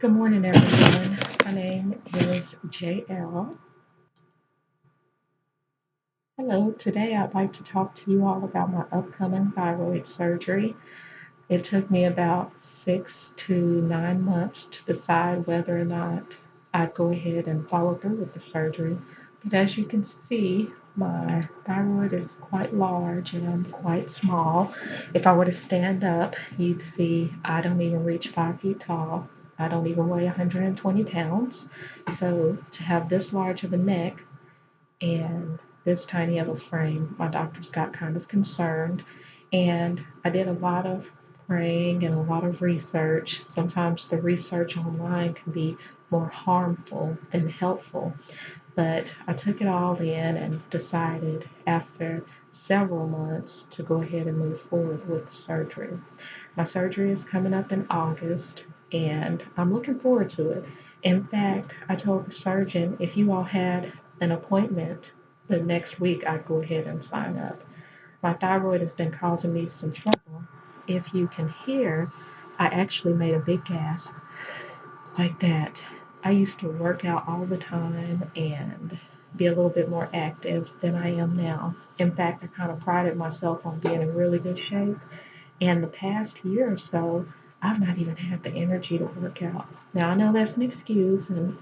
Good morning, everyone. My name is JL. Hello, today I'd like to talk to you all about my upcoming thyroid surgery. It took me about 6 to 9 months to decide whether or not I'd go ahead and follow through with the surgery. But as you can see, my thyroid is quite large and I'm quite small. If I were to stand up, you'd see I don't even reach 5 feet tall. I don't even weigh 120 pounds. So to have this large of a neck and this tiny of a frame, my doctors got kind of concerned. And I did a lot of praying and a lot of research. Sometimes the research online can be more harmful than helpful, but I took it all in and decided after several months to go ahead and move forward with the surgery. My surgery is coming up in August, and I'm looking forward to it. In fact, I told the surgeon if you all had an appointment the next week, I'd go ahead and sign up. My thyroid has been causing me some trouble. If you can hear, I actually made a big gasp like that. I used to work out all the time and be a little bit more active than I am now. In fact, I kind of prided myself on being in really good shape. And the past year or so, I've not even had the energy to work out. Now, I know that's an excuse, and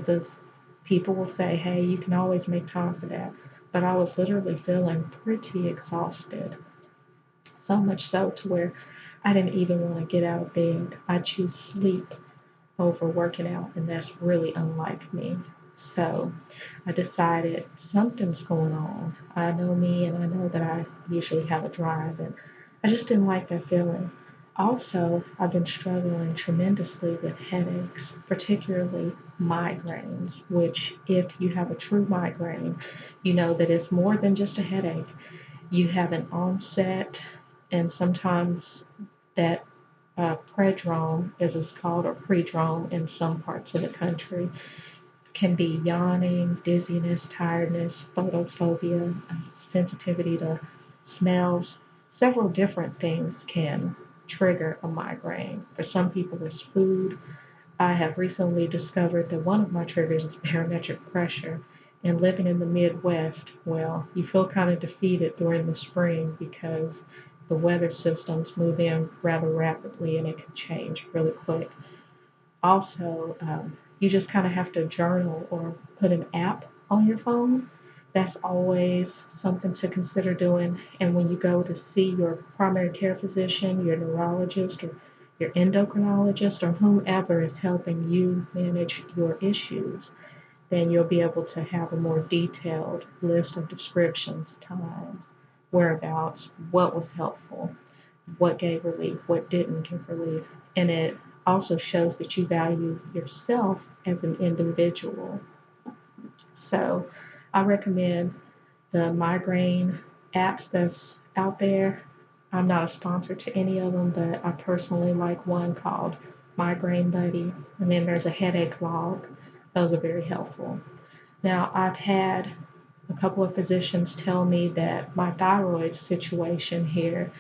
this people will say, hey, you can always make time for that. But I was literally feeling pretty exhausted, so much so to where I didn't even want to get out of bed. I choose sleep over working out, and that's really unlike me. So I decided something's going on. I know me, and I know that I usually have a drive, and I just didn't like that feeling. Also, I've been struggling tremendously with headaches, particularly migraines, which, if you have a true migraine, you know that it's more than just a headache. You have an onset, and sometimes that prodrome, as it's called, or predrome in some parts of the country, can be yawning, dizziness, tiredness, photophobia, sensitivity to smells. Several different things can trigger a migraine. For some people, it's food. I have recently discovered that one of my triggers is barometric pressure. And living in the Midwest, well, you feel kind of defeated during the spring because the weather systems move in rather rapidly and it can change really quick. Also, you just kind of have to journal or put an app on your phone. That's always something to consider doing. And when you go to see your primary care physician, your neurologist, or your endocrinologist, or whomever is helping you manage your issues, then you'll be able to have a more detailed list of descriptions, times, whereabouts, what was helpful, what gave relief, what didn't give relief. And it also shows that you value yourself as an individual. So I recommend the migraine apps that's out there. I'm not a sponsor to any of them, but I personally like one called Migraine Buddy. And then there's a headache log. Those are very helpful. Now, I've had a couple of physicians tell me that my thyroid situation here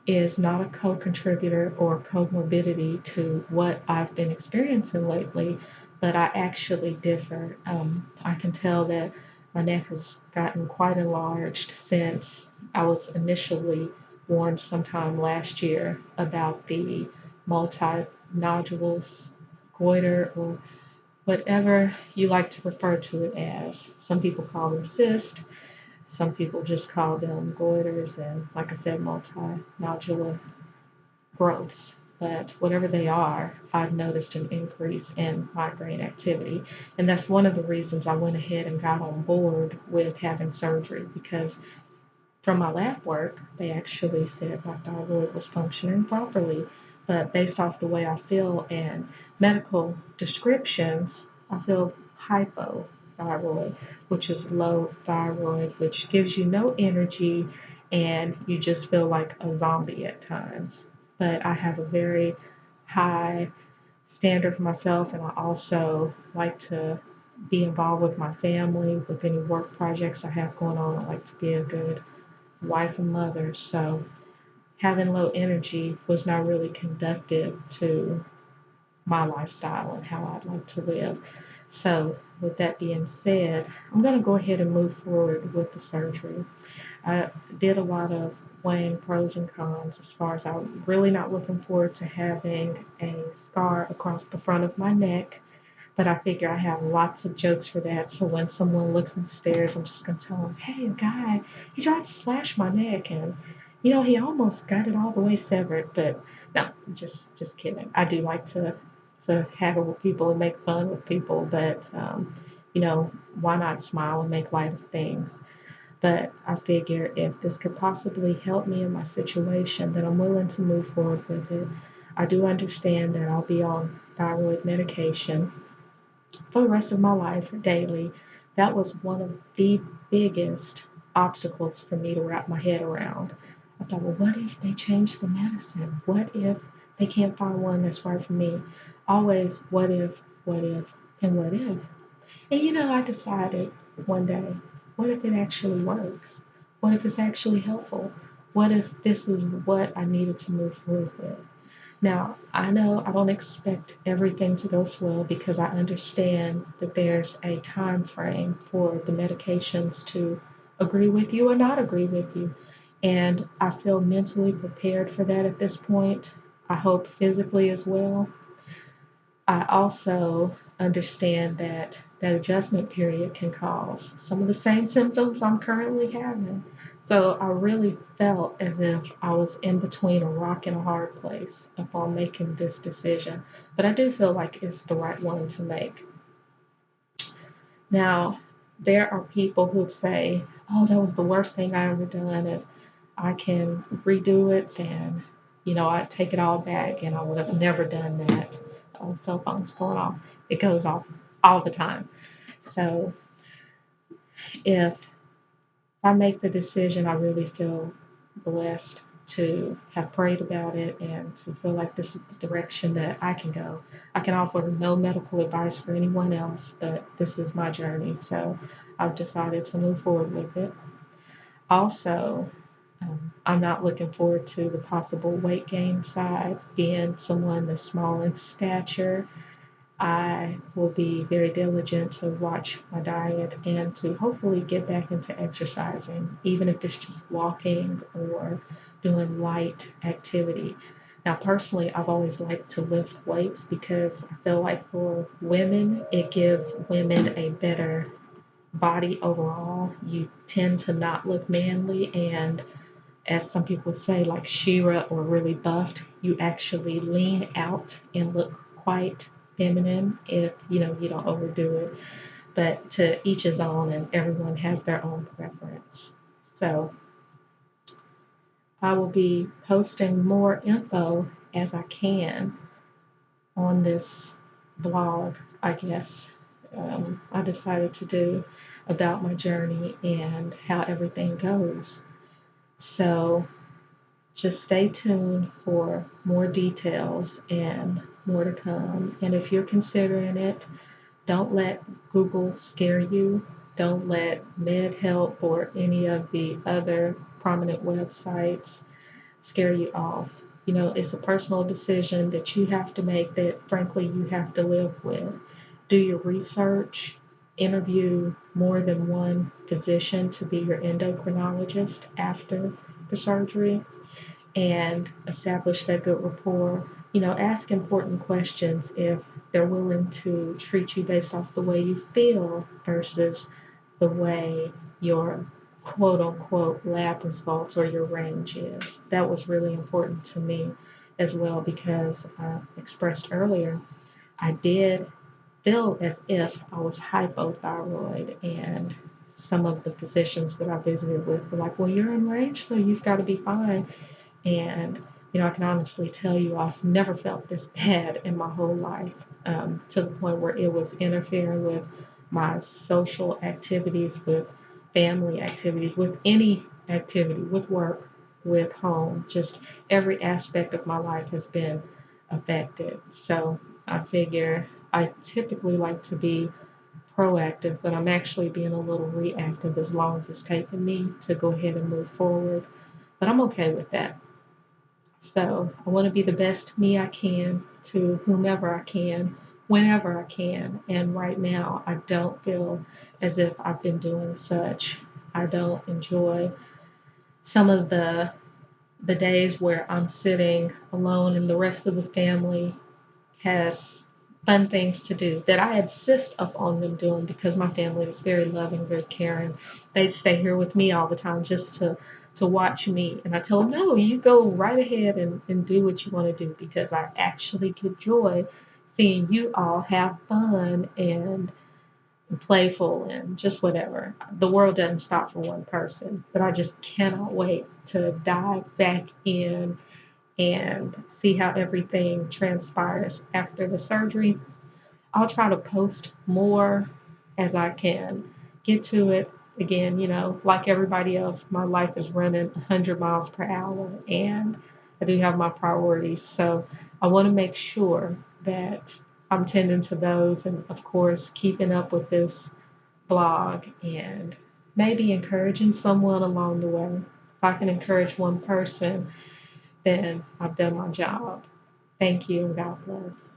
is not a co-contributor or comorbidity to what I've been experiencing lately, but I actually differ. I can tell that my neck has gotten quite enlarged since I was initially warned sometime last year about the multi-nodules, goiter, or whatever you like to refer to it as. Some people call them cysts, some people just call them goiters, and like I said, multinodular growths. But whatever they are, I've noticed an increase in migraine activity. And that's one of the reasons I went ahead and got on board with having surgery because from my lab work, they actually said my thyroid was functioning properly. But based off the way I feel and medical descriptions, I feel hypothyroid, which is low thyroid, which gives you no energy and you just feel like a zombie at times. But I have a very high standard for myself, and I also like to be involved with my family with any work projects I have going on. I like to be a good wife and mother. So having low energy was not really conductive to my lifestyle and how I'd like to live. So, with that being said, I'm going to go ahead and move forward with the surgery. I did a lot of weighing pros and cons as far as I'm really not looking forward to having a scar across the front of my neck, but I figure I have lots of jokes for that. So when someone looks and stares, I'm just going to tell them, hey, a guy, he tried to slash my neck and, he almost got it all the way severed. But no, just kidding. I do like to haggle with people and make fun with people, but, you know, why not smile and make light of things? But I figure if this could possibly help me in my situation, then I'm willing to move forward with it. I do understand that I'll be on thyroid medication for the rest of my life daily. That was one of the biggest obstacles for me to wrap my head around. I thought, well, what if they change the medicine? What if they can't find one that's right for me? Always, what if, and what if? And I decided one day, what if it actually works? What if it's actually helpful? What if this is what I needed to move forward with? Now, I know I don't expect everything to go swell because I understand that there's a time frame for the medications to agree with you or not agree with you. And I feel mentally prepared for that at this point. I hope physically as well. I also understand that that adjustment period can cause some of the same symptoms I'm currently having. So I really felt as if I was in between a rock and a hard place upon making this decision. But I do feel like it's the right one to make. Now, there are people who say, oh, that was the worst thing I ever done. If I can redo it, then, I'd take it all back and I would have never done that. Oh, cell phone's going off. It goes off all the time. So if I make the decision, I really feel blessed to have prayed about it and to feel like this is the direction that I can go. I can offer no medical advice for anyone else, but this is my journey. So I've decided to move forward with it. Also, I'm not looking forward to the possible weight gain side, being someone that's small in stature. I will be very diligent to watch my diet and to hopefully get back into exercising, even if it's just walking or doing light activity. Now, personally, I've always liked to lift weights because I feel like for women, it gives women a better body overall. You tend to not look manly, and as some people say, like Shira or really buffed, you actually lean out and look quite feminine if you don't overdo it. But to each his own, and everyone has their own preference. So I will be posting more info as I can on this blog, I guess. I decided to do about my journey and how everything goes. So just stay tuned for more details and more to come. And if you're considering it, don't let Google scare you. Don't let MedHelp or any of the other prominent websites scare you off. It's a personal decision that you have to make that, frankly, you have to live with. Do your research, interview more than one physician to be your endocrinologist after the surgery and establish that good rapport. Ask important questions if they're willing to treat you based off the way you feel versus the way your quote unquote lab results or your range is. That was really important to me as well because I expressed earlier, I did feel as if I was hypothyroid, and some of the physicians that I visited with were like, well, you're in range, so you've got to be fine. And, I can honestly tell you I've never felt this bad in my whole life, to the point where it was interfering with my social activities, with family activities, with any activity, with work, with home. Just every aspect of my life has been affected. So I figure I typically like to be proactive, but I'm actually being a little reactive as long as it's taking me to go ahead and move forward. But I'm okay with that. So I want to be the best me I can to whomever I can, whenever I can. And right now, I don't feel as if I've been doing such. I don't enjoy some of the days where I'm sitting alone and the rest of the family has fun things to do that I insist upon them doing because my family is very loving, very caring. They'd stay here with me all the time just to watch me. And I tell them, no, you go right ahead and do what you want to do because I actually get joy seeing you all have fun and playful and just whatever. The world doesn't stop for one person, but I just cannot wait to dive back in and see how everything transpires after the surgery. I'll try to post more as I can get to it. Again, like everybody else, my life is running 100 miles per hour and I do have my priorities. So I want to make sure that I'm tending to those and, of course, keeping up with this blog and maybe encouraging someone along the way. If I can encourage one person, then I've done my job. Thank you and God bless.